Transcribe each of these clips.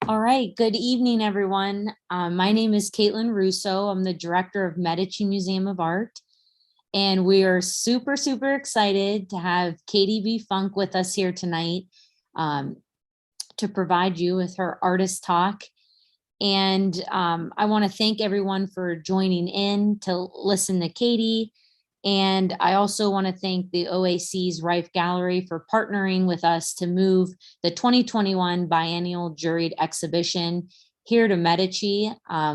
All right, good evening, everyone. My name is Caitlin Russo. I'm the director of Medici Museum of Art, and we are super, super excited to have Katie B. Funk with us here tonight um, to provide you with her artist talk. And I want to thank everyone for joining in to listen to Katie. And I also want to thank the OAC's Riffe Gallery for partnering with us to move the 2021 Biennial Juried Exhibition here to Medici.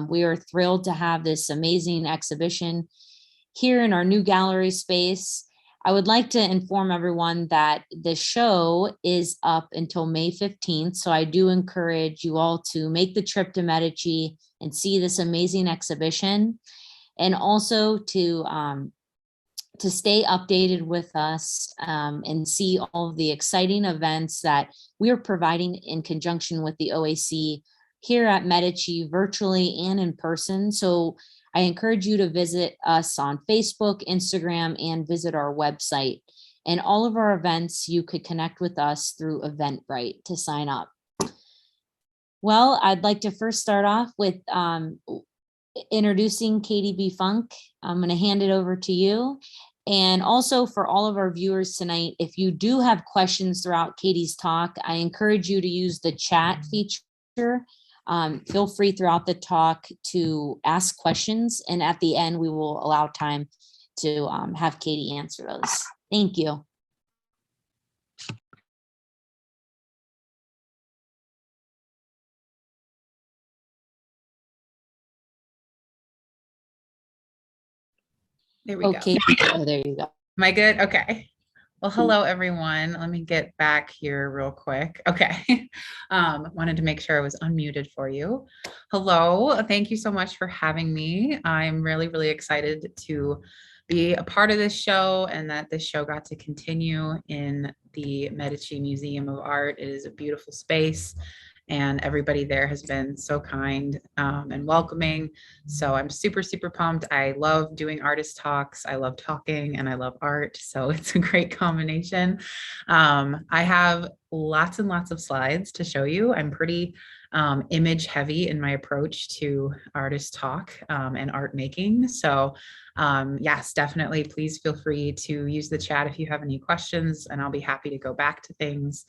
We are thrilled to have this amazing exhibition here in our new gallery space. I would like to inform everyone that the show is up until May 15th. So I do encourage you all to make the trip to Medici and see this amazing exhibition, and also to stay updated with us and see all of the exciting events that we are providing in conjunction with the OAC here at Medici, virtually and in person. So I encourage you to visit us on Facebook, Instagram, and visit our website. And all of our events, you could connect with us through Eventbrite to sign up. Well, I'd like to first start off with introducing Katie B. Funk. I'm going to hand it over to you. And also for all of our viewers tonight, if you do have questions throughout Katie's talk, I encourage you to use the chat feature. Feel free throughout the talk to ask questions. And at the end, we will allow time to have Katie answer those. Thank you. There we Okay. go. Oh, there you go. Am I good? Okay. Well, hello, everyone. Let me get back here real quick. Okay. Wanted to make sure I was unmuted for you. Hello. Thank you so much for having me. I'm really, really excited to be a part of this show and that this show got to continue in the Medici Museum of Art. It is a beautiful space, and everybody there has been so kind and welcoming. So I'm super, super pumped. I love doing artist talks. I love talking and I love art. So it's a great combination. I have lots and lots of slides to show you. I'm pretty image heavy in my approach to artist talk and art making. So yes, definitely. Please feel free to use the chat if you have any questions, and I'll be happy to go back to things.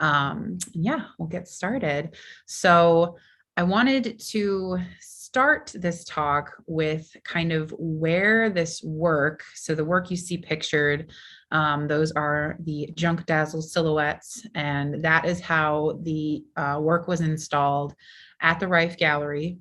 Yeah, we'll get started. So I wanted to start this talk with kind of where this work, so the work you see pictured, those are the Junk Dazzle silhouettes, and that is how the work was installed at the Riffe Gallery.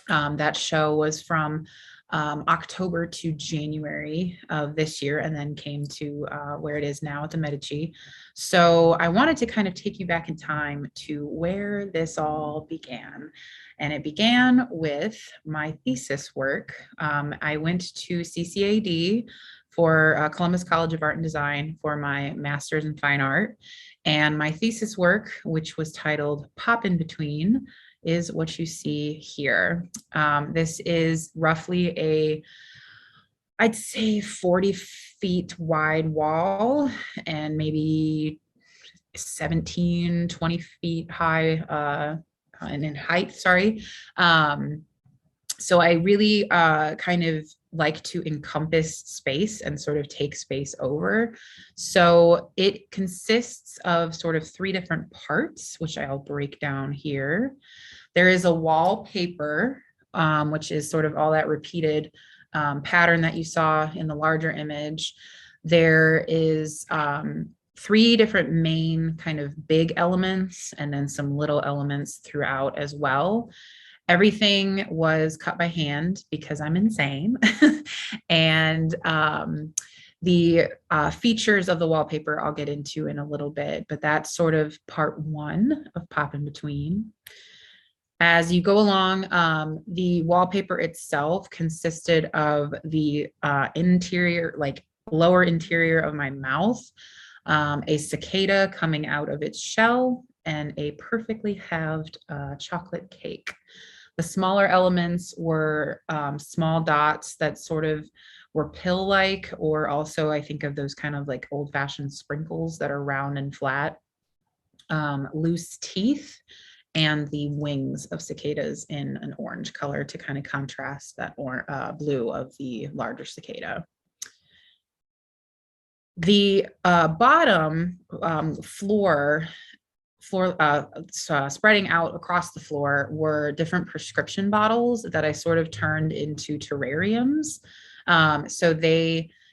That show was from October to January of this year, and then came to where it is now at the Medici. So I wanted to kind of take you back in time to where this all began. And it began with my thesis work. I went to CCAD for Columbus College of Art and Design for my master's in fine art. And my thesis work, which was titled Pop in Between, is what you see here. This is roughly I'd say 40 feet wide wall and maybe 17, 20 feet high and in height, sorry. So I really kind of like to encompass space and sort of take space over. So it consists of sort of three different parts, which I'll break down here. There is a wallpaper, which is sort of all that repeated pattern that you saw in the larger image. There is three different main kind of big elements and then some little elements throughout as well. Everything was cut by hand because I'm insane. And the features of the wallpaper I'll get into in a little bit, but that's sort of part one of Pop in Between. As you go along, the wallpaper itself consisted of the interior, like lower interior of my mouth, a cicada coming out of its shell, and a perfectly halved chocolate cake. The smaller elements were small dots that sort of were pill-like, or also I think of those kind of like old-fashioned sprinkles that are round and flat, loose teeth, and the wings of cicadas in an orange color to kind of contrast that blue of the larger cicada. The bottom floor spreading out across the floor were different prescription bottles that I sort of turned into terrariums. So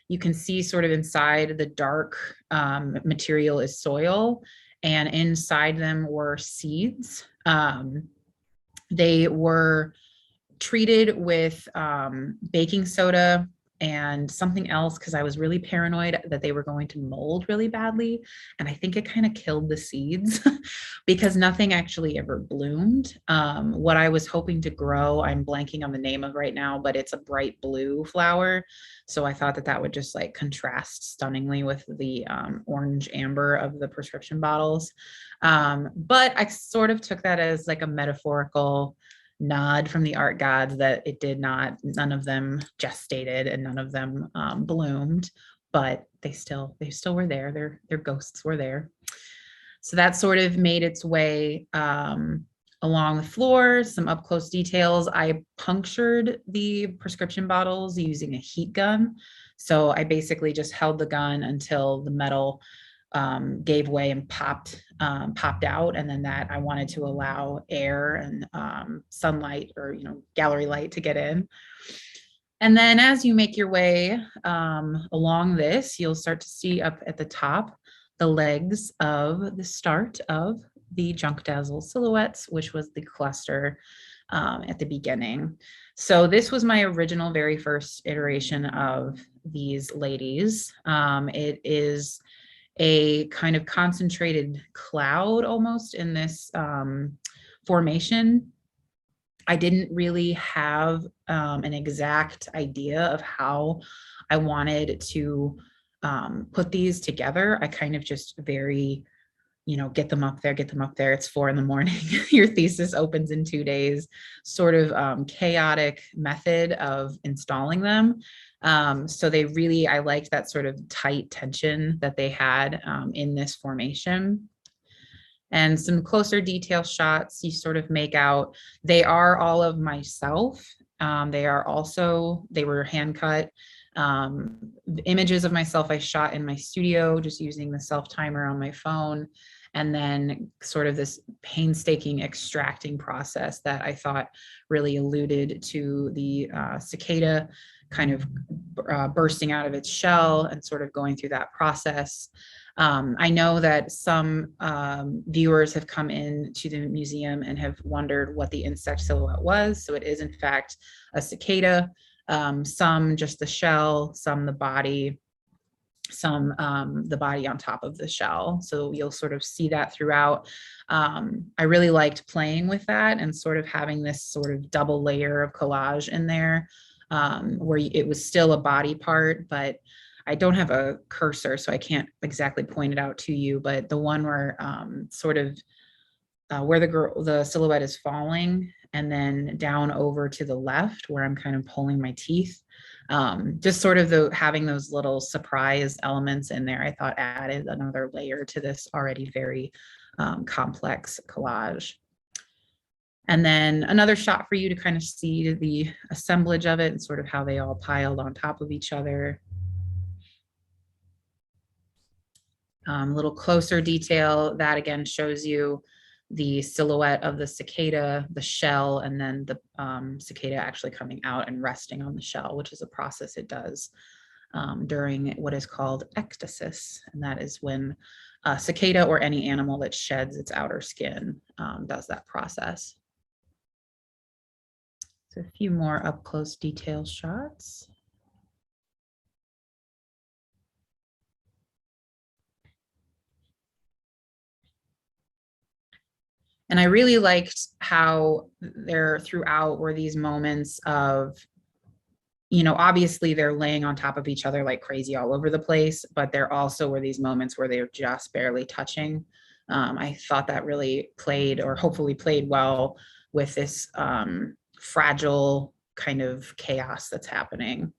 you can see sort of inside the dark material is soil, and inside them were seeds. They were treated with baking soda and something else because I was really paranoid that they were going to mold really badly. And I think it kind of killed the seeds because nothing actually ever bloomed. What I was hoping to grow, I'm blanking on the name of right now, but it's a bright blue flower. So I thought that that would just like contrast stunningly with the orange amber of the prescription bottles. But I sort of took that as like a metaphorical nod from the art gods that it did not, none of them gestated and none of them bloomed, but they still were there. Their ghosts were there. So that sort of made its way along the floor, some up close details. I punctured the prescription bottles using a heat gun. So I basically just held the gun until the metal gave way and popped out, and then that I wanted to allow air and sunlight or gallery light to get in. And then as you make your way along this, you'll start to see up at the top the legs of the start of the Junk Dazzle silhouettes, which was the cluster at the beginning. So this was my original very first iteration of these ladies. It is a kind of concentrated cloud almost in this formation. I didn't really have an exact idea of how I wanted to put these together. I kind of just very, get them up there. It's 4 a.m. Your thesis opens in 2 days, sort of chaotic method of installing them. So I liked that sort of tight tension that they had in this formation. And some closer detail shots you sort of make out. They are all of myself. They were hand cut. Images of myself I shot in my studio just using the self timer on my phone. And then sort of this painstaking extracting process that I thought really alluded to the cicada kind of bursting out of its shell and sort of going through that process. I know that some viewers have come in to the museum and have wondered what the insect silhouette was. So it is in fact a cicada, some just the shell, some the body, some the body on top of the shell. So you'll sort of see that throughout. I really liked playing with that and sort of having this sort of double layer of collage in there where it was still a body part, but I don't have a cursor, so I can't exactly point it out to you, but the one where sort of where the silhouette is falling and then down over to the left where I'm kind of pulling my teeth. Just sort of having those little surprise elements in there, I thought added another layer to this already very complex collage. And then another shot for you to kind of see the assemblage of it and sort of how they all piled on top of each other. Little closer detail that again shows you the silhouette of the cicada, the shell, and then the cicada actually coming out and resting on the shell, which is a process it does during what is called ectasis. And that is when a cicada or any animal that sheds its outer skin does that process. So a few more up close detail shots. And I really liked how there throughout were these moments of, obviously they're laying on top of each other like crazy all over the place, but there also were these moments where they were just barely touching. I thought that really played, or hopefully played well with this fragile kind of chaos that's happening.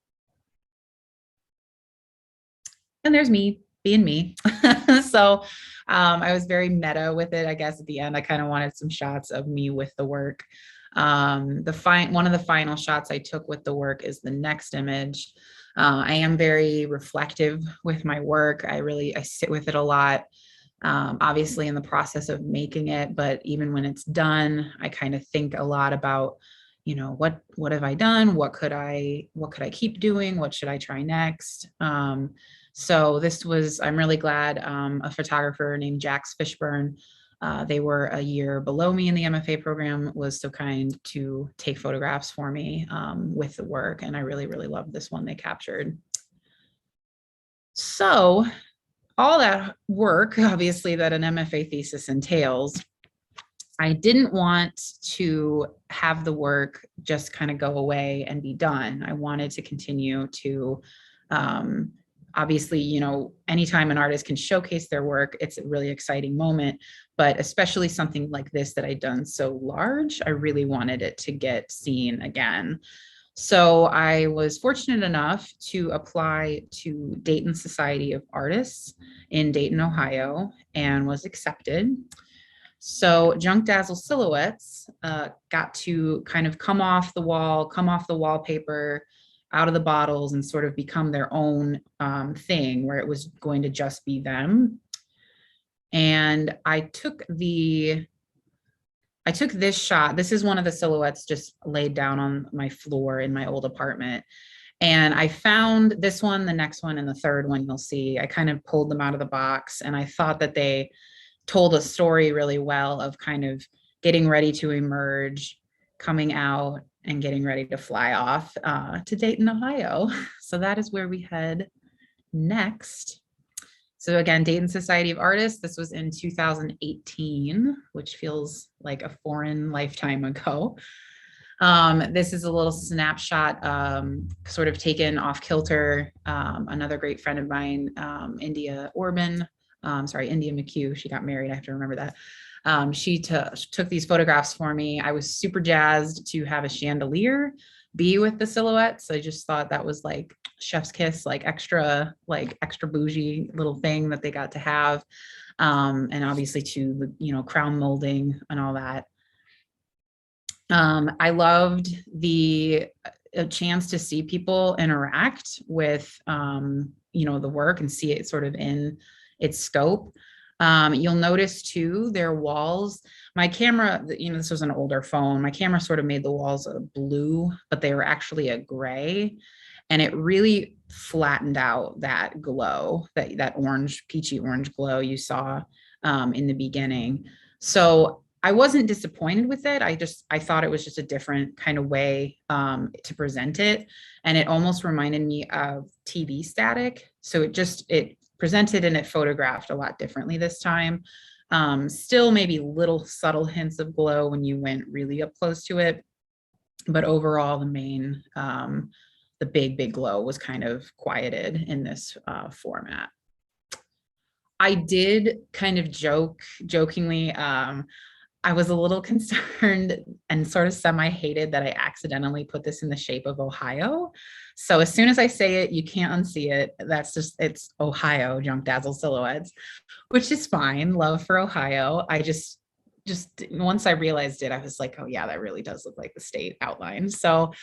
And there's me. being me. So I was very meta with it. I guess at the end, I kind of wanted some shots of me with the work. One of the final shots I took with the work is the next image. I am very reflective with my work. I sit with it a lot. Obviously in the process of making it, but even when it's done, I kind of think a lot about, what have I done? What could I keep doing? What should I try next? So I'm really glad a photographer named Jax Fishburne, they were a year below me in the MFA program, was so kind to take photographs for me with the work. And I really, really loved this one they captured. So all that work, obviously, that an MFA thesis entails, I didn't want to have the work just kind of go away and be done. I wanted to continue to, obviously, anytime an artist can showcase their work, it's a really exciting moment, but especially something like this that I'd done so large, I really wanted it to get seen again. So I was fortunate enough to apply to Dayton Society of Artists in Dayton, Ohio, and was accepted. So Junk Dazzle Silhouettes got to kind of come off the wallpaper, out of the bottles, and sort of become their own thing where it was going to just be them. And I took this shot. This is one of the silhouettes just laid down on my floor in my old apartment. And I found this one, the next one, and the third one you'll see. I kind of pulled them out of the box, and I thought that they told a story really well of kind of getting ready to emerge, coming out, and getting ready to fly off to Dayton, Ohio. So that is where we head next. So again, Dayton Society of Artists, this was in 2018, which feels like a foreign lifetime ago. This is a little snapshot, sort of taken off kilter. Another great friend of mine, India McHugh, she got married, I have to remember that. She took these photographs for me. I was super jazzed to have a chandelier be with the silhouettes. I just thought that was like chef's kiss, like extra bougie little thing that they got to have. And obviously to the, crown molding and all that. I loved a chance to see people interact with, the work and see it sort of in its scope. You'll notice too, their walls, my camera, this was an older phone. My camera sort of made the walls a blue, but they were actually a gray. And it really flattened out that glow, that peachy orange glow you saw in the beginning. So I wasn't disappointed with it. I thought it was just a different kind of way to present it. And it almost reminded me of TV static. So it presented and it photographed a lot differently this time. Still maybe little subtle hints of glow when you went really up close to it. But overall, the big glow was kind of quieted in this format. I did kind of jokingly, I was a little concerned and sort of semi-hated that I accidentally put this in the shape of Ohio. So as soon as I say it, you can't unsee it. It's Ohio Junk Dazzle Silhouettes, which is fine. Love for Ohio. I just once I realized it, I was like, oh yeah, that really does look like the state outline. So,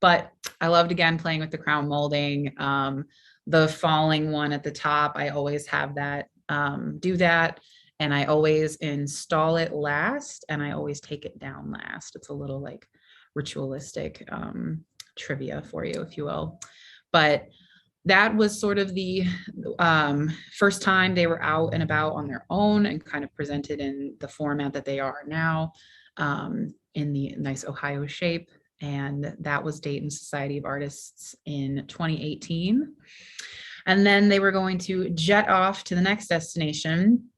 but I loved again playing with the crown molding. The falling one at the top, I always have that, do that. And I always install it last, and I always take it down last. It's a little like ritualistic trivia for you, if you will. But that was sort of the first time they were out and about on their own and kind of presented in the format that they are now, in the nice Ohio shape. And that was Dayton Society of Artists in 2018. And then they were going to jet off to the next destination,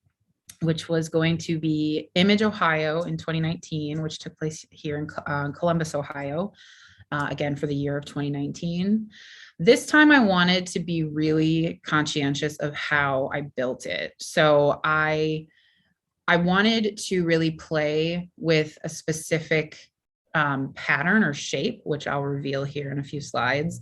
which was going to be Image, Ohio in 2019, which took place here in Columbus, Ohio, again for the year of 2019. This time I wanted to be really conscientious of how I built it. So I wanted to really play with a specific pattern or shape, which I'll reveal here in a few slides.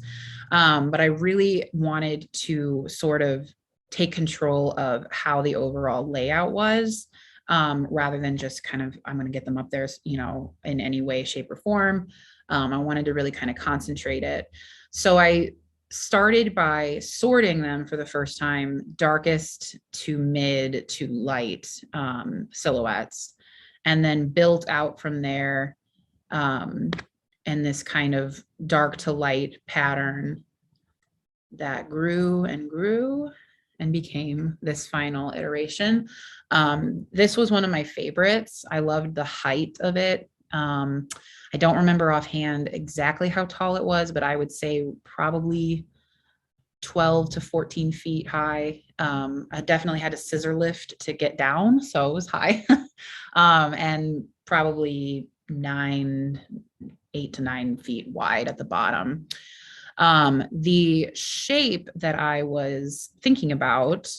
But I really wanted to sort of take control of how the overall layout was, rather than just kind of, I'm going to get them up there, in any way, shape, or form. I wanted to really kind of concentrate it. So I started by sorting them for the first time, darkest to mid to light silhouettes, and then built out from there, in this kind of dark to light pattern that grew and grew and became this final iteration. This was one of my favorites. I loved the height of it. I don't remember offhand exactly how tall it was, but I would say probably 12 to 14 feet high. I definitely had a scissor lift to get down, so it was high. And probably 8 to 9 feet wide at the bottom. The shape that I was thinking about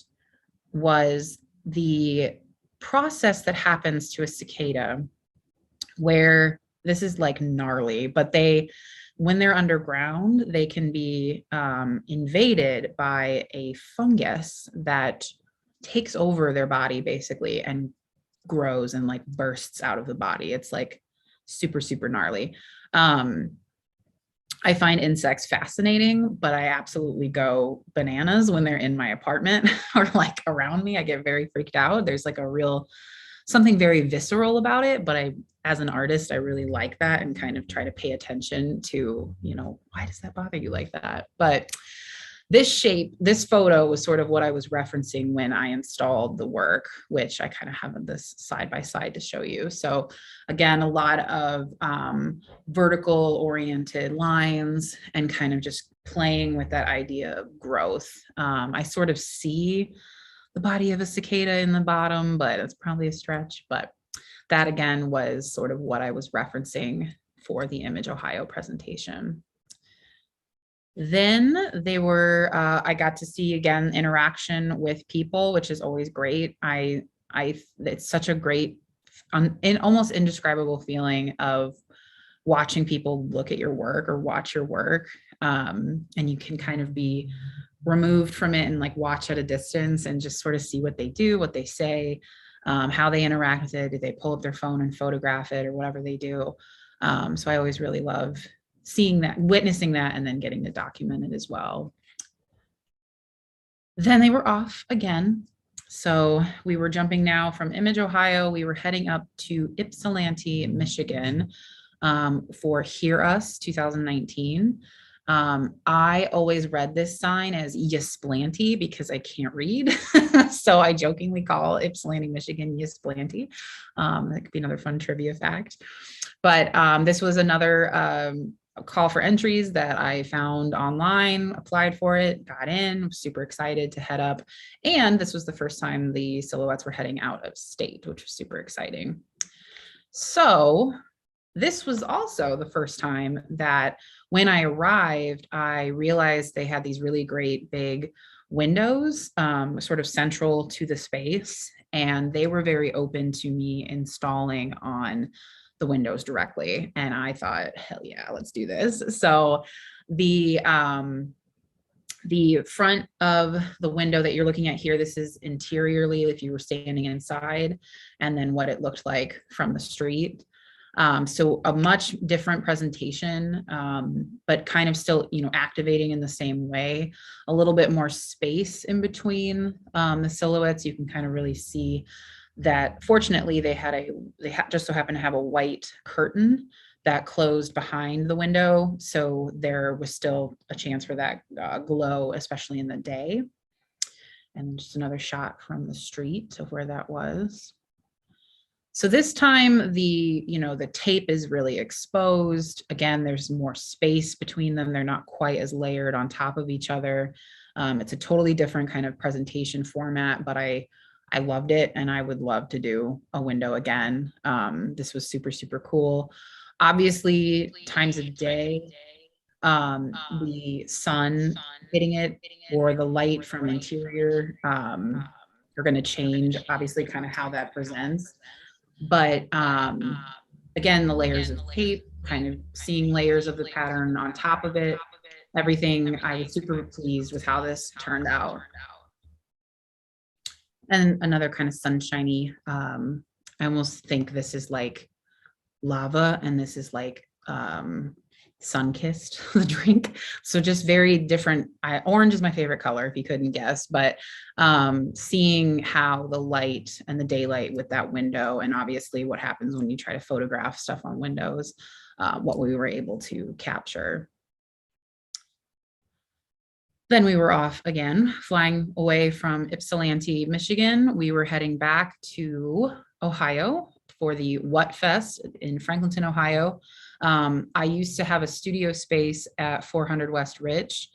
was the process that happens to a cicada, where this is like gnarly, but when they're underground, they can be invaded by a fungus that takes over their body basically and grows and like bursts out of the body. It's like super, super gnarly. I find insects fascinating, but I absolutely go bananas when they're in my apartment or like around me. I get very freaked out. There's like something very visceral about it, but as an artist, I really like that and kind of try to pay attention to, why does that bother you like that? But this photo was sort of what I was referencing when I installed the work, which I kind of have this side by side to show you. So again, a lot of vertical oriented lines and kind of just playing with that idea of growth. I sort of see the body of a cicada in the bottom, but it's probably a stretch. But that again was sort of what I was referencing for the Image Ohio presentation. Then I got to see again interaction with people, which is always great. It's such a great, almost indescribable feeling of watching people look at your work or watch your work. And you can kind of be removed from it and like watch at a distance and just sort of see what they do, what they say, how they interact with it. Do they pull up their phone and photograph it or whatever they do? So I always really love seeing that, witnessing that, and then getting to document it as well. Then they were off again. So we were jumping now from Image, Ohio. We were heading up to Ypsilanti, Michigan, for Hear Us 2019. I always read this sign as Ysplanti because I can't read. So I jokingly call Ypsilanti, Michigan, Ysplanti. That could be another fun trivia fact. But this was another call for entries that I found online, applied for it, got in, was super excited to head up. And this was the first time the silhouettes were heading out of state, which was super exciting. So this was also the first time that when I arrived, I realized they had these really great big windows, sort of central to the space. And they were very open to me installing on the windows directly. And I thought, hell yeah, let's do this. So the front of the window that you're looking at here, this is interiorly if you were standing inside, and then what it looked like from the street. So a much different presentation, but kind of still, activating in the same way. A little bit more space in between the silhouettes. You can kind of really see that. Fortunately, they just so happened to have a white curtain that closed behind the window, so there was still a chance for that glow, especially in the day. And just another shot from the street of where that was. So this time the tape is really exposed. Again, there's more space between them. They're not quite as layered on top of each other. It's a totally different kind of presentation format, but I loved it, and I would love to do a window again. This was super, super cool. Obviously, times of day, the sun hitting it or the light from interior are going to change, obviously, kind of how that presents. But again, the layers of tape, kind of seeing layers of the pattern on top of it, everything, I was super pleased with how this turned out. and another kind of sunshiny, I almost think this is like lava and this is like sun-kissed, the drink. So just very different. Orange is my favorite color, if you couldn't guess, but seeing how the light and the daylight with that window, and obviously what happens when you try to photograph stuff on windows, what we were able to capture. Then we were off again, flying away from Ypsilanti, Michigan. We were heading back to Ohio for the What Fest in Franklinton, Ohio. I used to have a studio space at 400 West Rich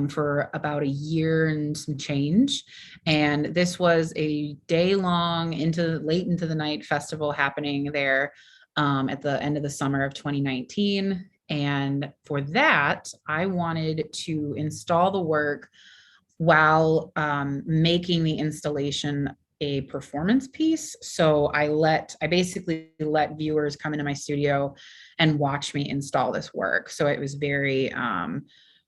for about a year and some change. And this was a day-long, late into the night festival happening there at the end of the summer of 2019. And for that, I wanted to install the work while making the installation a performance piece. So I basically let viewers come into my studio and watch me install this work. So it was very,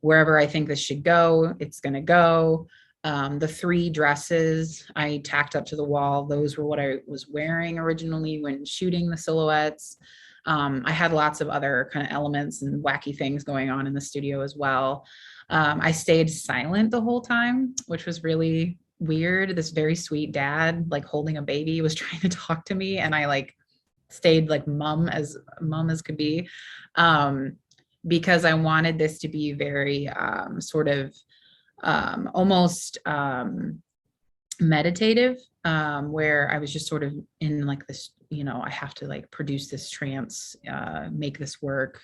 wherever I think this should go, it's going to go. The 3 dresses I tacked up to the wall, those were what I was wearing originally when shooting the silhouettes. I had lots of other kind of elements and wacky things going on in the studio as well. I stayed silent the whole time, which was really weird. This very sweet dad, like holding a baby, was trying to talk to me, and I like stayed like mum as could be, because I wanted this to be very sort of almost meditative, where I was just sort of in like this, I have to like produce this trance, make this work,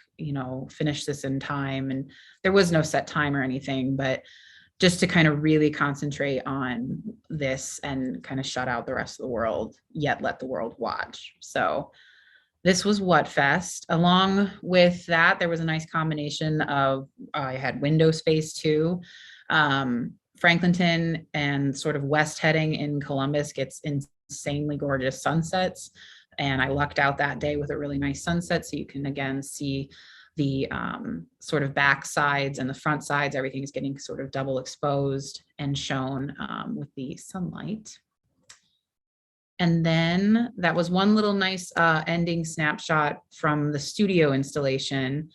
finish this in time. And there was no set time or anything, but just to kind of really concentrate on this and kind of shut out the rest of the world, yet let the world watch. So this was What Fest. Along with that, there was a nice combination of, I had window space too. Franklinton and sort of west heading in Columbus gets insanely gorgeous sunsets. And I lucked out that day with a really nice sunset. So you can again see the sort of back sides and the front sides. Everything is getting sort of double exposed and shown with the sunlight. And then that was one little nice ending snapshot from the studio installation,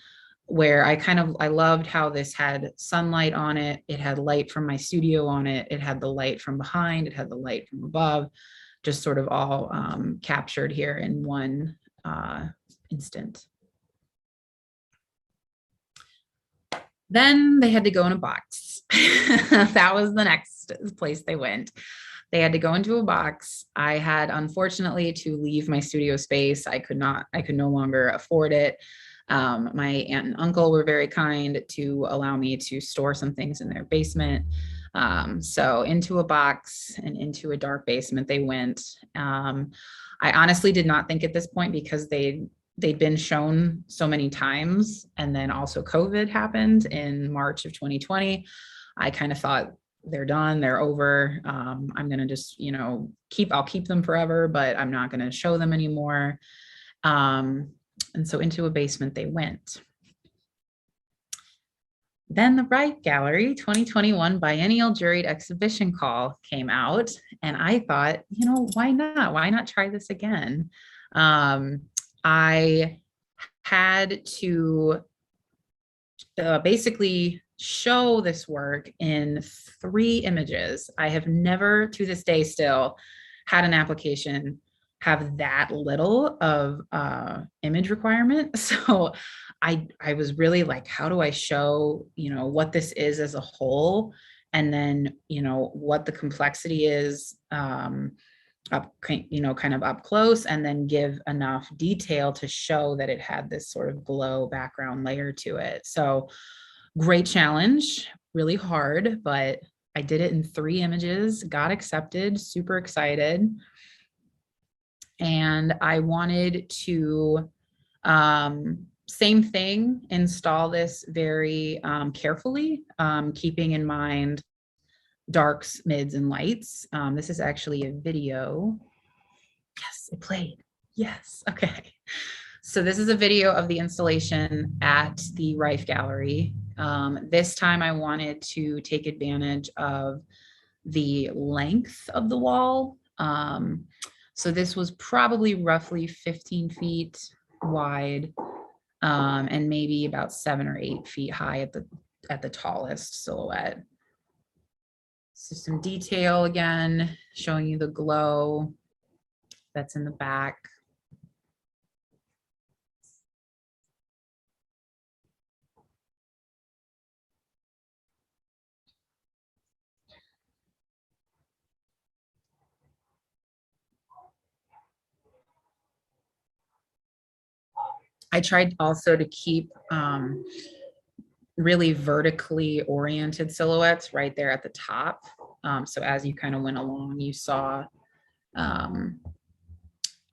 where I loved how this had sunlight on it. It had light from my studio on it. It had the light from behind. It had the light from above, just sort of all captured here in one instant. Then they had to go in a box. That was the next place they went. They had to go into a box. I had, unfortunately, to leave my studio space. I could no longer afford it. My aunt and uncle were very kind to allow me to store some things in their basement. So into a box and into a dark basement they went. I honestly did not think at this point, because they'd been shown so many times, and then also COVID happened in March of 2020. I kind of thought, they're done, they're over. I'm gonna just, I'll keep them forever, but I'm not gonna show them anymore. And so into a basement they went. Then the Riffe Gallery 2021 Biennial Juried Exhibition call came out, and I thought, why not? Why not try this again? I had to basically show this work in 3 images. I have never, to this day still, had an application have that little of image requirement. So I was really like, how do I show, what this is as a whole, and then, what the complexity is up, kind of up close, and then give enough detail to show that it had this sort of glow background layer to it. So great challenge, really hard, but I did it in 3 images, got accepted, super excited. And I wanted to, same thing, install this very carefully, keeping in mind darks, mids, and lights. This is actually a video. Yes, it played. Yes, okay. So this is a video of the installation at the Riffe Gallery. This time I wanted to take advantage of the length of the wall. So this was probably roughly 15 feet wide, and maybe about 7 or 8 feet high at the tallest silhouette. So some detail again, showing you the glow that's in the back. I tried also to keep really vertically oriented silhouettes right there at the top. So as you kind of went along, you saw um,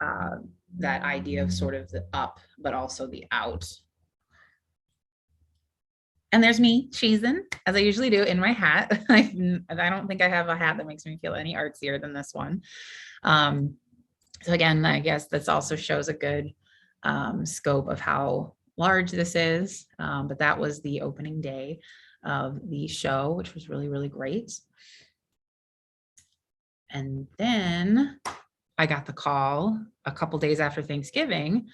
that idea of sort of the up, but also the out. And there's me cheesing, as I usually do, in my hat. I don't think I have a hat that makes me feel any artsier than this one. So again, I guess this also shows a good scope of how large this is. But that was the opening day of the show, which was really, really great. And then I got the call a couple days after Thanksgiving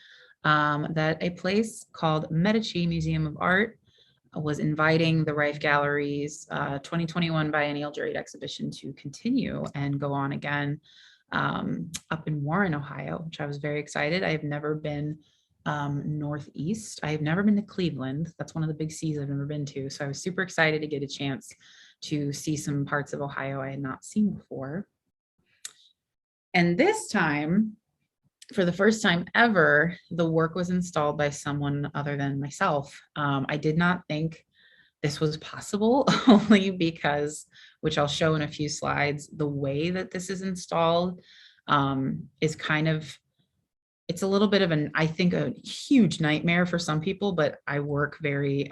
that a place called Medici Museum of Art was inviting the Riffe Gallery's 2021 Biennial Juried Exhibition to continue and go on again up in Warren, Ohio, which I was very excited. I have never been Northeast. I have never been to Cleveland. That's one of the big C's I've never been to. So I was super excited to get a chance to see some parts of Ohio I had not seen before. And this time, for the first time ever, the work was installed by someone other than myself. I did not think this was possible, only because, which I'll show in a few slides, the way that this is installed is kind of, it's a little bit of an, I think, a huge nightmare for some people, but I work very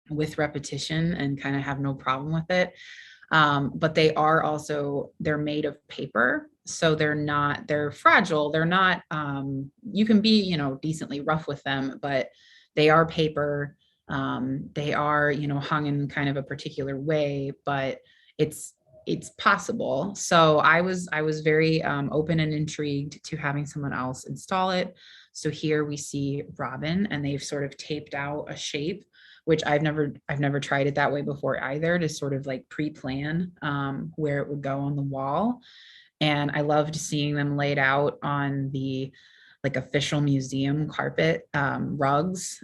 with repetition and kind of have no problem with it. But they are also, they're made of paper. So they're fragile. They're not, you can be, decently rough with them, but they are paper. They are, hung in kind of a particular way, but it's possible. So I was very open and intrigued to having someone else install it. So here we see Robin, and they've sort of taped out a shape, which I've never tried it that way before either, to sort of like pre-plan where it would go on the wall. And I loved seeing them laid out on the like official museum carpet rugs.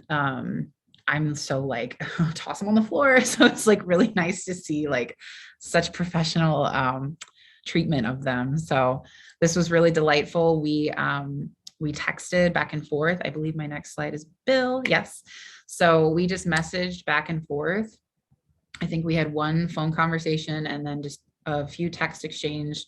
I'm so like, toss them on the floor. So it's like really nice to see like such professional treatment of them. So this was really delightful. We texted back and forth. I believe my next slide is Bill. Yes. So we just messaged back and forth. I think we had one phone conversation and then just a few text exchange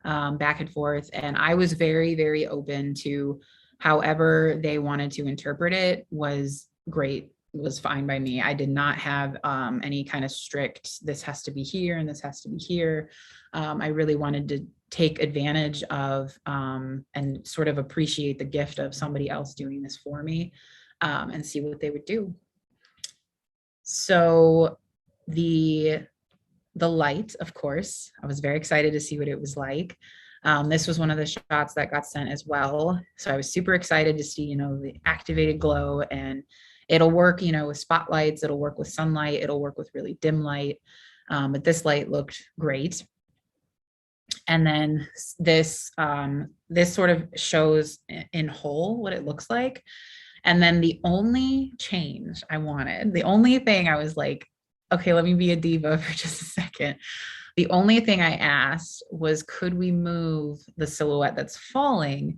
back and forth. And I was very, very open to however they wanted to interpret it was great. It was fine by me. I did not have any kind of strict, this has to be here and this has to be here. I really wanted to take advantage of and sort of appreciate the gift of somebody else doing this for me and see what they would do. So the light, of course, I was very excited to see what it was like. This was one of the shots that got sent as well. So I was super excited to see, the activated glow, and it'll work, with spotlights, it'll work with sunlight, it'll work with really dim light. But this light looked great. And then this sort of shows in whole what it looks like. And then the only change I wanted, the only thing I was like, okay, let me be a diva for just a second. The only thing I asked was, could we move the silhouette that's falling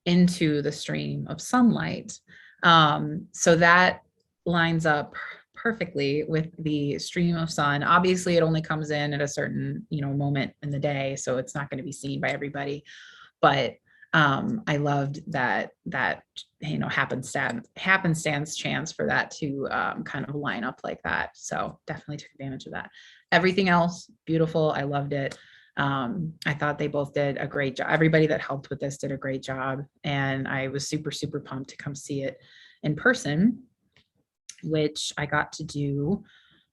into the stream of sunlight? So that lines up perfectly with the stream of sun. Obviously, it only comes in at a certain, moment in the day, so it's not going to be seen by everybody. But I loved that happenstance chance for that to kind of line up like that. So definitely took advantage of that. Everything else, beautiful. I loved it. I thought they both did a great job. Everybody that helped with this did a great job. And I was super, super pumped to come see it in person, which I got to do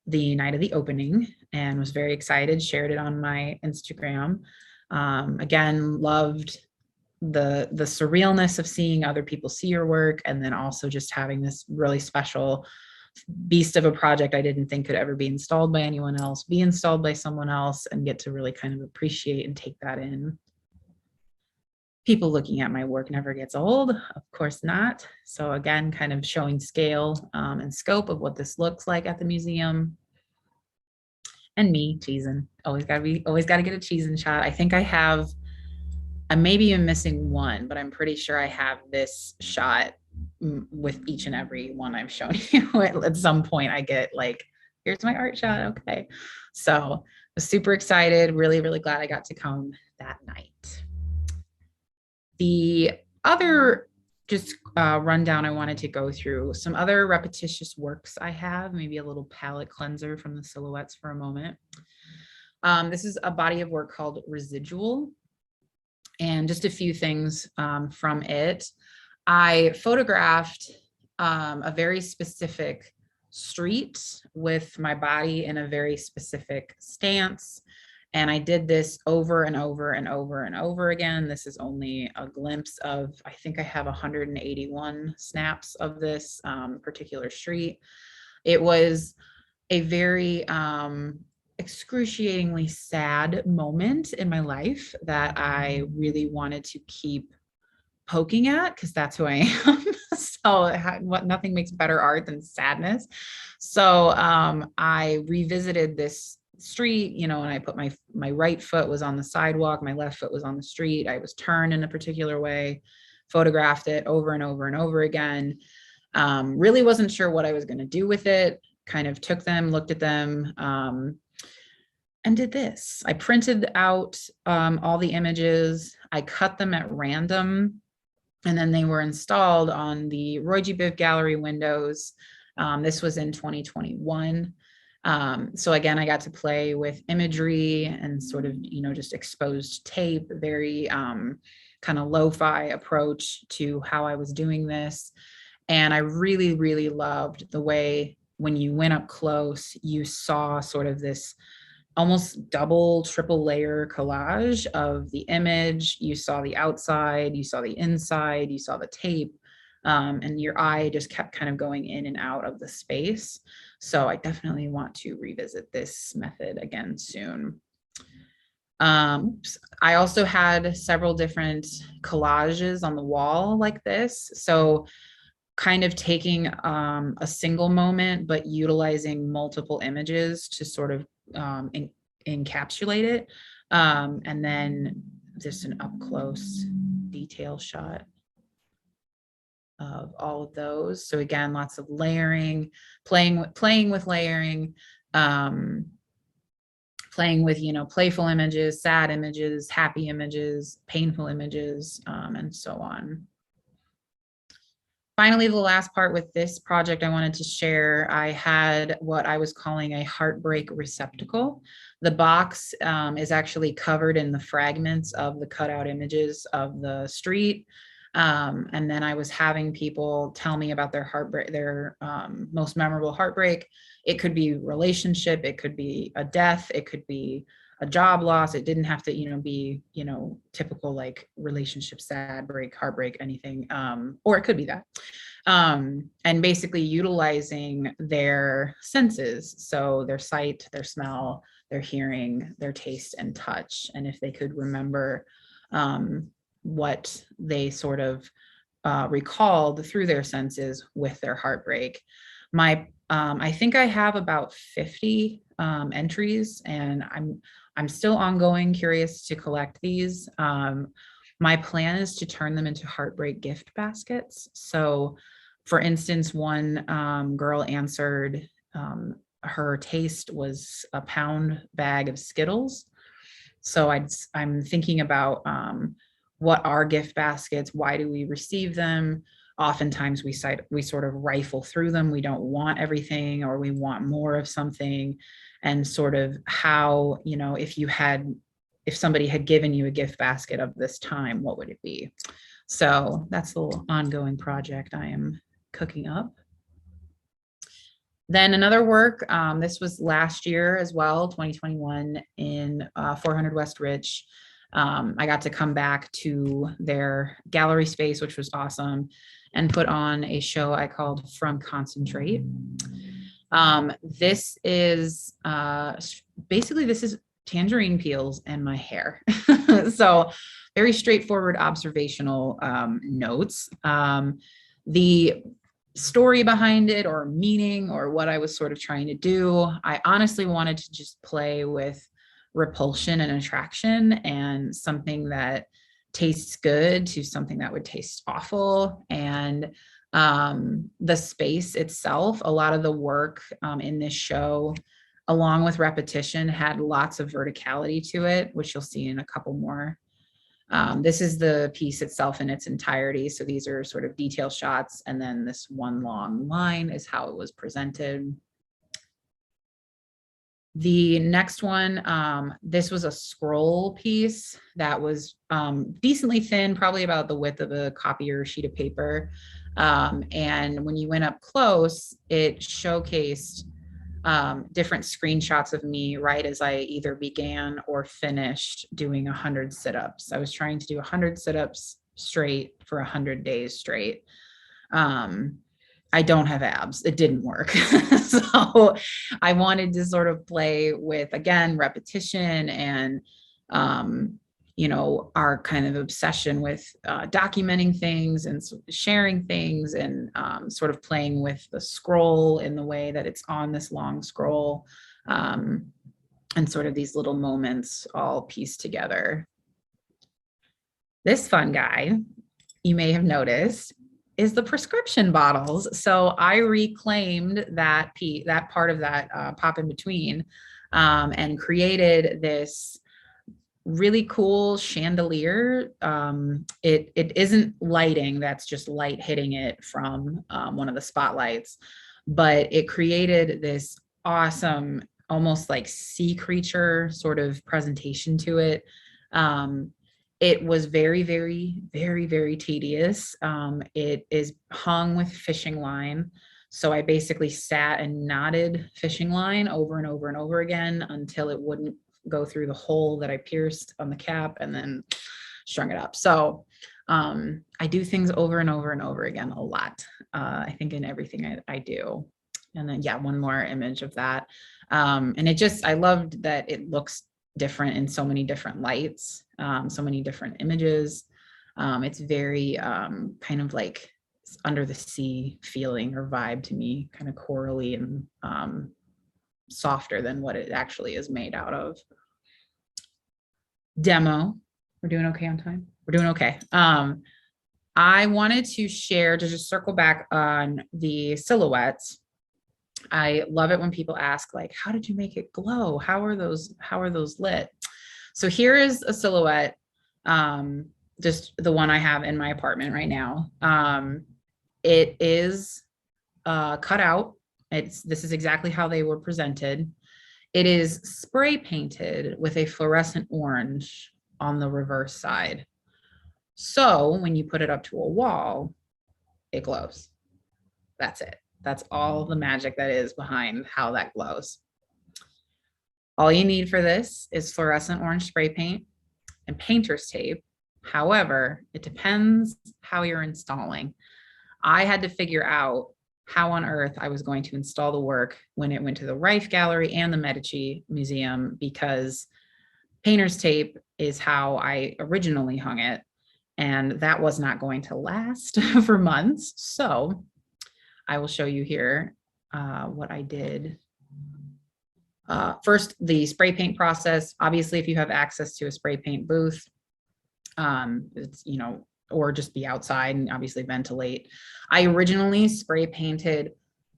the night of the opening and was very excited, shared it on my Instagram. Again, loved the surrealness of seeing other people see your work, and then also just having this really special beast of a project I didn't think could ever be installed by anyone else, be installed by someone else, and get to really kind of appreciate and take that in. People looking at my work never gets old, of course not. So again, kind of showing scale and scope of what this looks like at the museum. And me cheesing, always got to get a cheesing shot. I think I maybe even missing one, but I'm pretty sure I have this shot with each and every one I've shown you. At some point I get like, here's my art shot. Okay. So I was super excited, really, really glad I got to come that night. The other just rundown I wanted to go through, some other repetitious works I have, maybe a little palette cleanser from the silhouettes for a moment. This is a body of work called Residual, and just a few things from it. I photographed a very specific street with my body in a very specific stance. And I did this over and over and over and over again. This is only a glimpse of, I think I have 181 snaps of this particular street. It was a very excruciatingly sad moment in my life that I really wanted to keep poking at, because that's who I am. So nothing makes better art than sadness. So I revisited this street, you know, and I put my right foot was on the sidewalk, my left foot was on the street. I was turned in a particular way, photographed it over and over and over again. Really wasn't sure what I was going to do with it. Kind of took them, looked at them, and did this. I printed out all the images. I cut them at random, and then they were installed on the Roy G. Biv Gallery windows. This was in 2021. So again, I got to play with imagery and sort of, you know, just exposed tape, very kind of lo-fi approach to how I was doing this. And I really, really loved the way when you went up close, you saw sort of this almost double, triple layer collage of the image. You saw the outside, you saw the inside, you saw the tape, and your eye just kept kind of going in and out of the space. So I definitely want to revisit this method again soon. I also had several different collages on the wall like this. So kind of taking a single moment, but utilizing multiple images to sort of encapsulate it. And then just an up close detail shot of all of those. So again, lots of layering, playing with layering, playing with, you know, playful images, sad images, happy images, painful images, and so on. Finally, the last part with this project I wanted to share, I had what I was calling a heartbreak receptacle. The box is actually covered in the fragments of the cutout images of the street. And then I was having people tell me about their heartbreak, their most memorable heartbreak. It could be relationship, it could be a death, it could be a job loss. It didn't have to, you know, be, you know, typical like relationship, sad break, heartbreak, anything, or it could be that. And basically utilizing their senses. So their sight, their smell, their hearing, their taste and touch. And if they could remember what they sort of recalled through their senses with their heartbreak. I think I have about 50 entries, and I'm still ongoing, curious to collect these. My plan is to turn them into heartbreak gift baskets. So for instance, one girl answered her taste was a pound bag of Skittles. So I'm thinking about what are gift baskets? Why do we receive them? Oftentimes we sort of rifle through them. We don't want everything, or we want more of something. And sort of how, you know, if somebody had given you a gift basket of this time, what would it be? So that's a little ongoing project I am cooking up. Then another work, this was last year as well, 2021 in 400 West Rich. I got to come back to their gallery space, which was awesome, and put on a show I called From Concentrate. This is basically, this is tangerine peels and my hair. So very straightforward observational notes. The story behind it or meaning or what I was sort of trying to do, I honestly wanted to just play with repulsion and attraction and something that tastes good to something that would taste awful. And the space itself, a lot of the work in this show, along with repetition, had lots of verticality to it, which you'll see in a couple more. This is the piece itself in its entirety. So these are sort of detail shots. And then this one long line is how it was presented. The next one, this was a scroll piece that was decently thin, probably about the width of a copier sheet of paper. And when you went up close, it showcased different screenshots of me right as I either began or finished doing 100 sit-ups. I was trying to do 100 sit-ups straight for 100 days straight. I don't have abs. It didn't work. So I wanted to sort of play with, again, repetition and, our kind of obsession with documenting things and sharing things and sort of playing with the scroll in the way that it's on this long scroll, and sort of these little moments all pieced together. This fun guy, you may have noticed, is the prescription bottles. So I reclaimed that part of that pop in between, and created this really cool chandelier. It isn't lighting, that's just light hitting it from one of the spotlights, but it created this awesome, almost like sea creature sort of presentation to it. It was very, very, very, very tedious. It is hung with fishing line. So I basically sat and knotted fishing line over and over and over again until it wouldn't go through the hole that I pierced on the cap, and then strung it up. So I do things over and over and over again a lot, I think, in everything I do. And then, yeah, one more image of that. And I loved that it looks different in so many different lights, so many different images. It's very kind of like under the sea feeling or vibe to me, kind of corally and softer than what it actually is made out of. Demo. We're doing okay on time? We're doing okay. I wanted to share, to just circle back on the silhouettes. I love it when people ask, like, how did you make it glow? How are those lit? So here is a silhouette, just the one I have in my apartment right now. It is cut out. This is exactly how they were presented. It is spray painted with a fluorescent orange on the reverse side. So when you put it up to a wall, it glows. That's it. That's all the magic that is behind how that glows. All you need for this is fluorescent orange spray paint and painter's tape. However, it depends how you're installing. I had to figure out how on earth I was going to install the work when it went to the Riffe Gallery and the Medici Museum, because painter's tape is how I originally hung it, and that was not going to last for months. So I will show you here what I did. First, the spray paint process. Obviously, if you have access to a spray paint booth, it's, or just be outside and obviously ventilate. I originally spray painted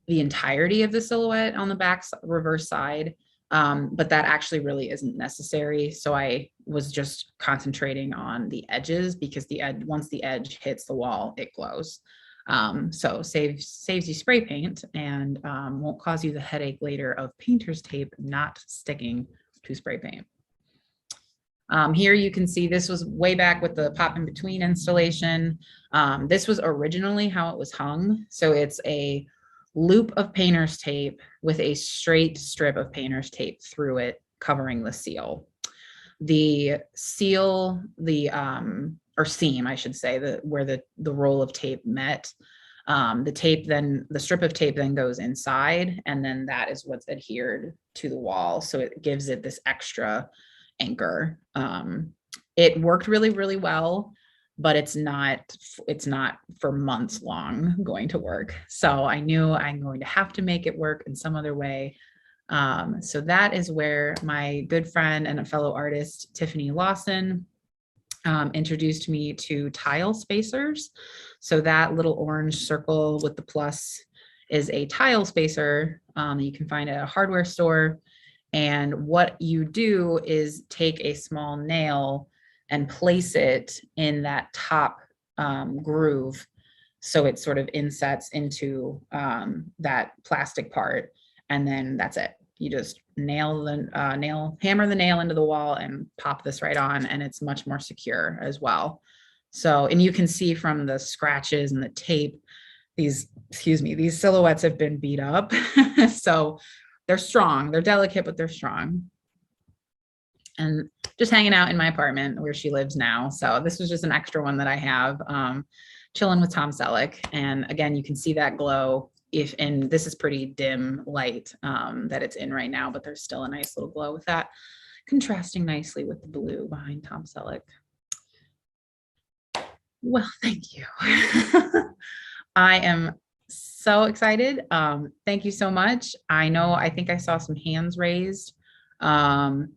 the entirety of the silhouette on the back reverse side, but that actually really isn't necessary. So I was just concentrating on the edges, because once the edge hits the wall, it glows. So saves you spray paint and won't cause you the headache later of painter's tape not sticking to spray paint. Here you can see this was way back with the pop in between installation. This was originally how it was hung. So it's a loop of painter's tape with a straight strip of painter's tape through it, covering the seal. The seal, or seam, I should say, where the roll of tape met, the strip of tape then goes inside, and then that is what's adhered to the wall. So it gives it this extra anchor. It worked really, really well, but it's not for months long going to work. So I knew I'm going to have to make it work in some other way. So that is where my good friend and a fellow artist, Tiffany Lawson, introduced me to tile spacers. So that little orange circle with the plus is a tile spacer you can find at a hardware store. And what you do is take a small nail and place it in that top groove. So it sort of insets into that plastic part. And then that's it. You just hammer the nail into the wall and pop this right on, and it's much more secure as well. So, and you can see from the scratches and the tape, these silhouettes have been beat up. So they're strong, they're delicate, but they're strong. And just hanging out in my apartment where she lives now. So this was just an extra one that I have, chilling with Tom Selleck. And again, you can see that glow and this is pretty dim light that it's in right now, but there's still a nice little glow with that, contrasting nicely with the blue behind Tom Selleck. Well, thank you. I am so excited. Thank you so much. I think I saw some hands raised. I'll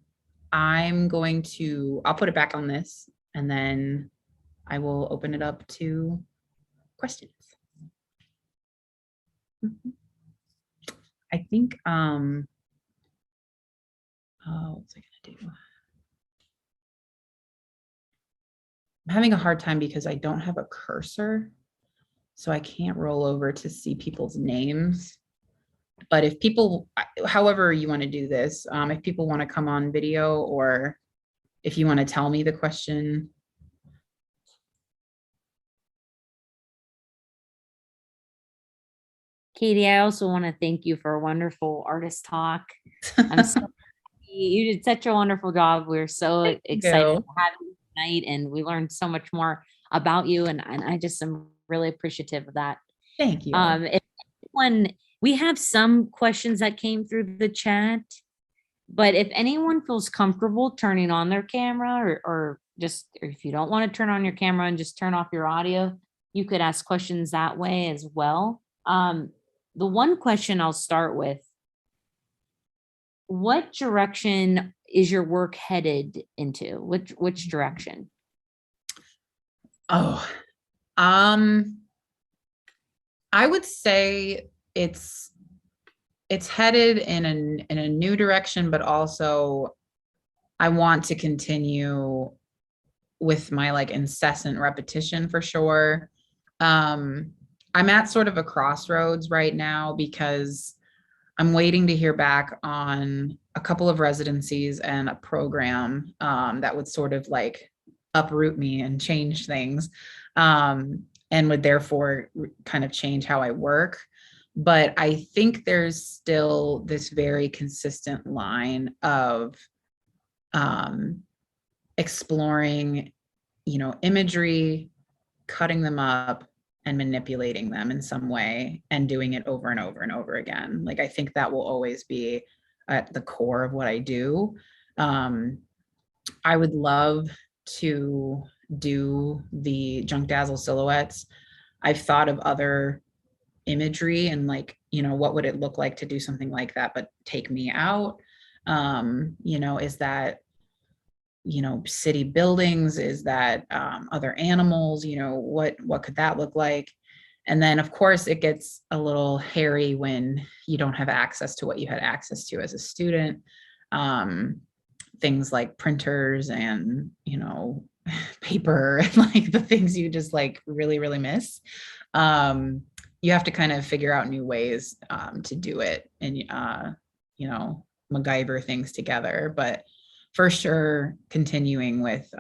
put it back on this, and then I will open it up to questions. I think, what's I gonna do? I'm having a hard time because I don't have a cursor, so I can't roll over to see people's names. But if people, however you want to do this, if people want to come on video, or if you want to tell me the question. Katie, I also want to thank you for a wonderful artist talk. I'm so you did such a wonderful job. We're so excited to have you tonight, and we learned so much more about you, and I just am really appreciative of that. Thank you. We have some questions that came through the chat, but if anyone feels comfortable turning on their camera, or if you don't want to turn on your camera and just turn off your audio, you could ask questions that way as well. The one question I'll start with: what direction is your work headed into? Which direction? Oh, I would say it's headed in a new direction, but also I want to continue with my like incessant repetition for sure. I'm at sort of a crossroads right now because I'm waiting to hear back on a couple of residencies and a program that would sort of like uproot me and change things, and would therefore kind of change how I work. But I think there's still this very consistent line of exploring, imagery, cutting them up, and manipulating them in some way, and doing it over and over and over again. Like, I think that will always be at the core of what I do. I would love to do the Junk Dazzle silhouettes. I've thought of other imagery and like, what would it look like to do something like that, but take me out? Is that, city buildings? Is that other animals? What could that look like? And then of course it gets a little hairy when you don't have access to what you had access to as a student. Things like printers and, paper, and like the things you just like really, really miss. You have to kind of figure out new ways to do it, and, MacGyver things together, but for sure, continuing with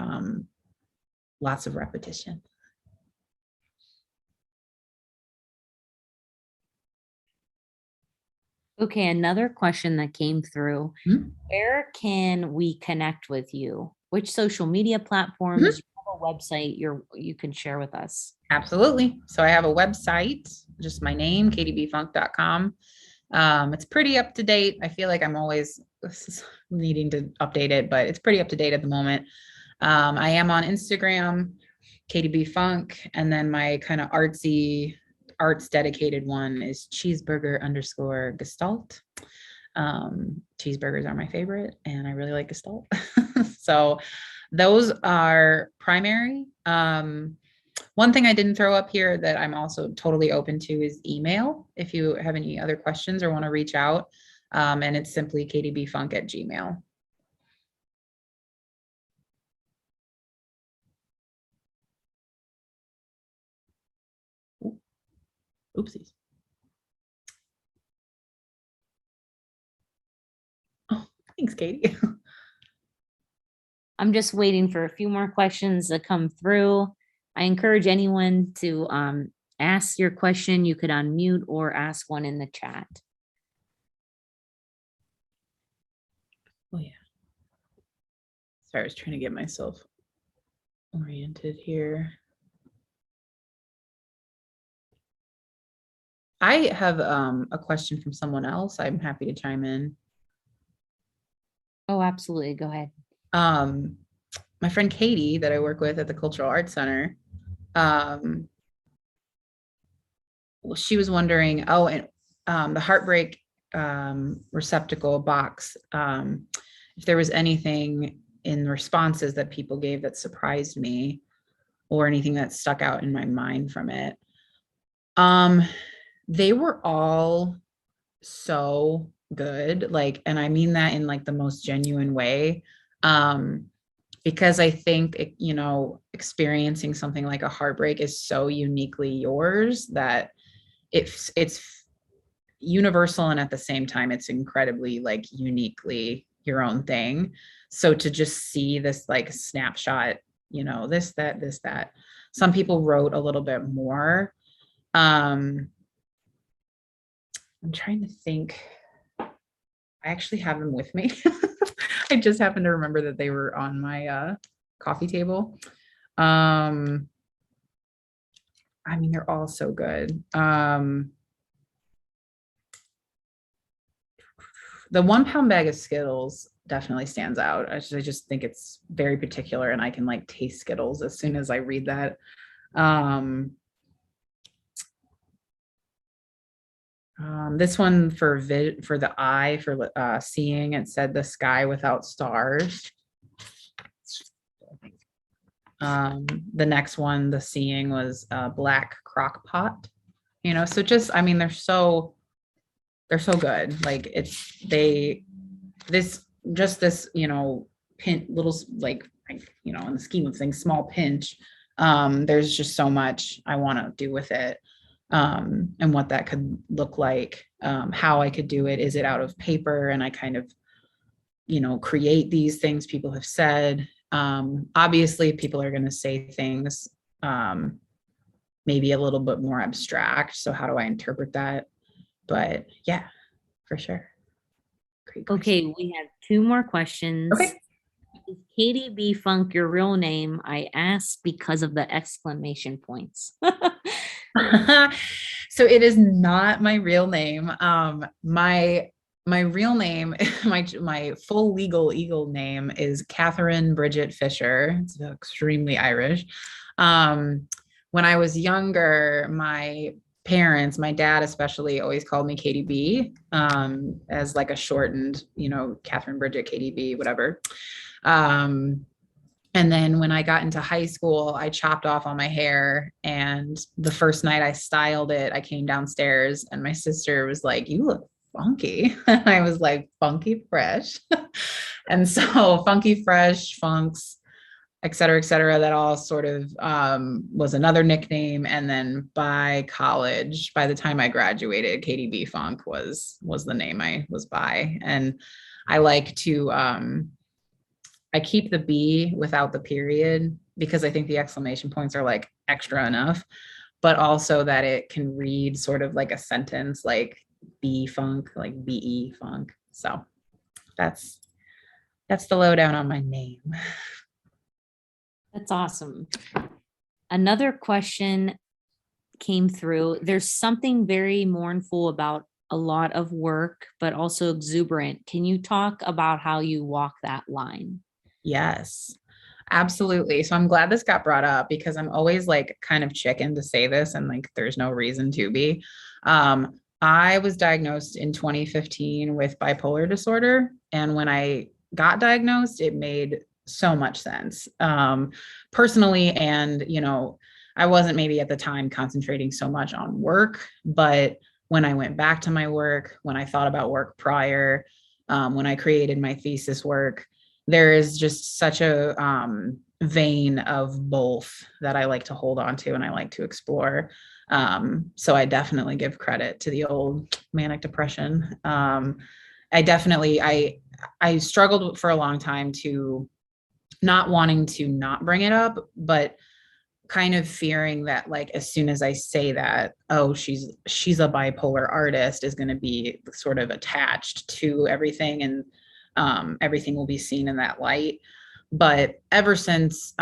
lots of repetition. Okay, another question that came through. Mhm. Where can we connect with you? Which social media Mhm. platforms, you have a website you can share with us? Absolutely. So I have a website, just my name, kdbfunk.com. It's pretty up to date. I feel like I'm always needing to update it, but it's pretty up to date at the moment. I am on Instagram, KDB Funk, and then my kind of arts dedicated one is cheeseburger underscore gestalt. Cheeseburgers are my favorite, and I really like gestalt. So those are primary. One thing I didn't throw up here that I'm also totally open to is email. If you have any other questions or want to reach out, and it's simply kdbfunk@gmail. Oopsies. Oh, thanks, Katie. I'm just waiting for a few more questions to come through. I encourage anyone to ask your question. You could unmute or ask one in the chat. Oh yeah. Sorry, I was trying to get myself oriented here. I have a question from someone else. I'm happy to chime in. Oh, absolutely. Go ahead. Um, my friend Katie that I work with at the Cultural Arts Center, um, well, she was wondering, oh, and the heartbreak receptacle box, if there was anything in responses that people gave that surprised me or anything that stuck out in my mind from it. They were all so good, like, and I mean that in like the most genuine way. Um, because I think, experiencing something like a heartbreak is so uniquely yours that it's universal, and at the same time it's incredibly like uniquely your own thing. So to just see this like snapshot, this that some people wrote a little bit more. I'm trying to think. I actually have them with me. I just happened to remember that they were on my coffee table. um I mean, they're all so good. The 1 pound bag of Skittles definitely stands out. I just think it's very particular, and I can like taste Skittles as soon as I read that. Um, this one for the eye for seeing, it said the sky without stars. The next one, the seeing, was black crock pot. So just, I mean, they're so good. Like this just this pin little in the scheme of things, small pinch. There's just so much I want to do with it, and what that could look like, how I could do it. Is it out of paper and I kind of create these things people have said? Obviously people are going to say things maybe a little bit more abstract, so how do I interpret that? But yeah, for sure. Great question. Okay, we have two more questions. Okay. Is Katie B. Funk your real name? I asked because of the exclamation points. So it is not my real name. My real name, my full legal name is Catherine Bridget Fisher. It's extremely Irish. When I was younger, my parents, my dad especially, always called me Katie B, as like a shortened, Catherine Bridget, Katie B, whatever. And then when I got into high school, I chopped off all my hair. And the first night I styled it, I came downstairs and my sister was like, "You look funky." And I was like, "Funky fresh." And so funky fresh, funks, et cetera, that all sort of was another nickname. And then by college, by the time I graduated, Katie B Funk was the name I was by. And I like to I keep the B without the period because I think the exclamation points are like extra enough, but also that it can read sort of like a sentence, like B funk, like BE funk. So that's the lowdown on my name. That's awesome. Another question came through. There's something very mournful about a lot of work, but also exuberant. Can you talk about how you walk that line? Yes, absolutely. So I'm glad this got brought up because I'm always like kind of chicken to say this and like there's no reason to be. I was diagnosed in 2015 with bipolar disorder. And when I got diagnosed, it made so much sense personally. And, I wasn't maybe at the time concentrating so much on work, but when I went back to my work, when I thought about work prior, when I created my thesis work, there is just such a vein of both that I like to hold on to and I like to explore. So I definitely give credit to the old manic depression. I struggled for a long time to not wanting to not bring it up, but kind of fearing that like as soon as I say that, oh, she's a bipolar artist is going to be sort of attached to everything, and everything will be seen in that light. But ever since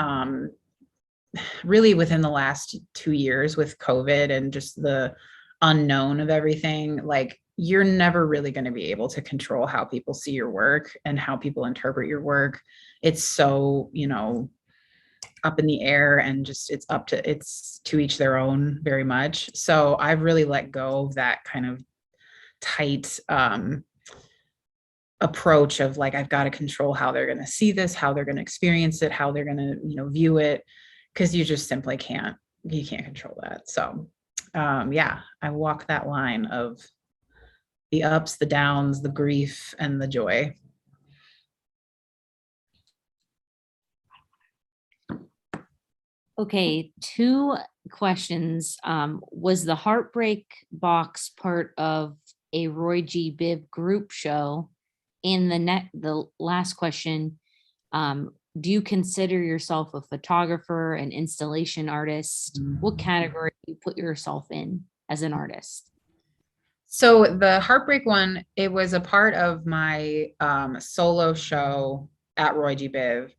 really within the last 2 years with COVID and just the unknown of everything, like you're never really going to be able to control how people see your work and how people interpret your work. It's so, up in the air, and just it's to each their own very much. So I've really let go of that kind of tight approach of like I've got to control how they're going to see this, how they're going to experience it, how they're going to view it, because you just simply can't control that. So yeah, I walk that line of the ups, the downs, the grief, and the joy. Okay, two questions. Was the Heartbreak Box part of a Roy G. Biv group show? And the last question, do you consider yourself a photographer, an installation artist? What category do you put yourself in as an artist? So the Heartbreak one, it was a part of my solo show at Roy G. Biv.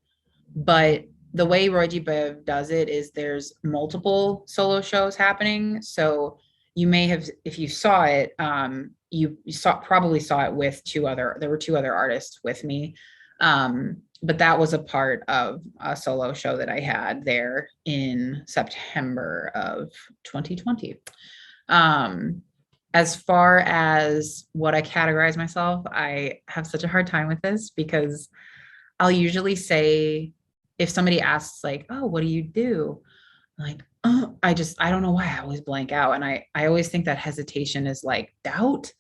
But the way Roy G. Biv does it is there's multiple solo shows happening. So you may have, if you saw it, you probably saw it with there were two other artists with me. But that was a part of a solo show that I had there in September of 2020. As far as what I categorize myself, I have such a hard time with this because I'll usually say, if somebody asks like, oh, what do you do? I'm like, oh, I don't know why I always blank out. And I always think that hesitation is like doubt.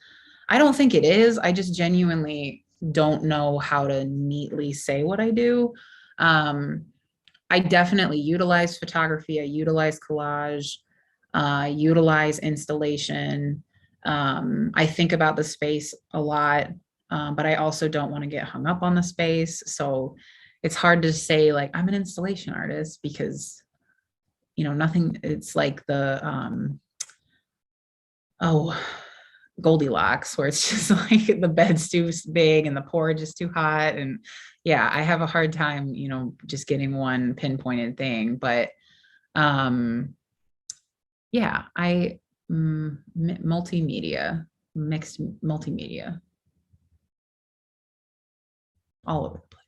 I don't think it is. I just genuinely don't know how to neatly say what I do. I definitely utilize photography. I utilize collage, utilize installation. I think about the space a lot, but I also don't want to get hung up on the space. So it's hard to say like I'm an installation artist because, nothing, it's like the, Goldilocks, where it's just like the bed's too big and the porridge is too hot. And yeah, I have a hard time, just getting one pinpointed thing. But yeah, multimedia, mixed multimedia, all over the place.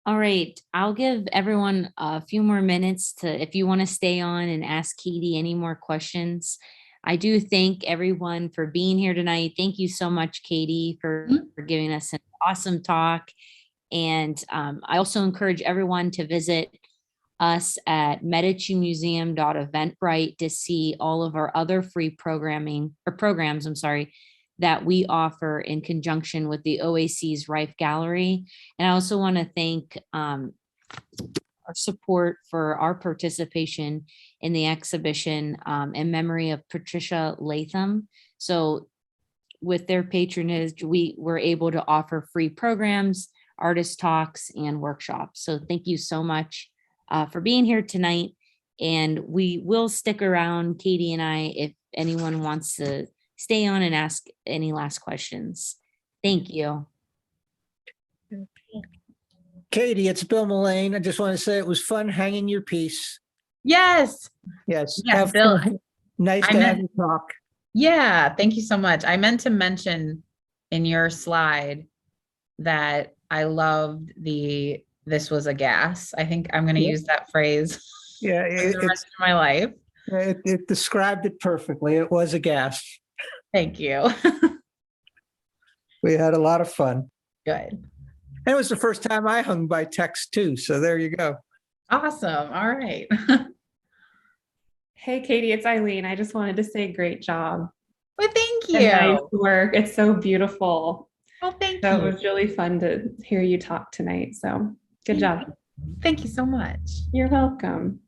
All right, I'll give everyone a few more minutes to, if you want to stay on and ask Katie any more questions. I do thank everyone for being here tonight. Thank you so much, Katie, for giving us an awesome talk. And I also encourage everyone to visit us at medicimuseum.eventbrite to see all of our other free programs, I'm sorry, that we offer in conjunction with the OAC's Riffe Gallery. And I also want to thank our support for our participation in the exhibition in memory of Patricia Latham. So with their patronage, we were able to offer free programs, artist talks, and workshops. So thank you so much for being here tonight. And we will stick around, Katie and I, if anyone wants to stay on and ask any last questions. Thank you. Katie, it's Bill Mullane. I just want to say it was fun hanging your piece. Yes. Yes. Yes, have Bill. fun. Nice I to have meant- you talk. Yeah, thank you so much. I meant to mention in your slide that I loved this was a gas. I think I'm going to Yeah. use that phrase Yeah, for the rest of my life. it described it perfectly. It was a gas. Thank you. We had a lot of fun. Good. And it was the first time I hung by text too. So there you go. Awesome. All right. Hey, Katie, it's Eileen. I just wanted to say great job. Well, thank And nice you. work. It's so beautiful. Well, thank So you. it was really fun to hear you talk tonight. So good job. Thank you so much. You're welcome.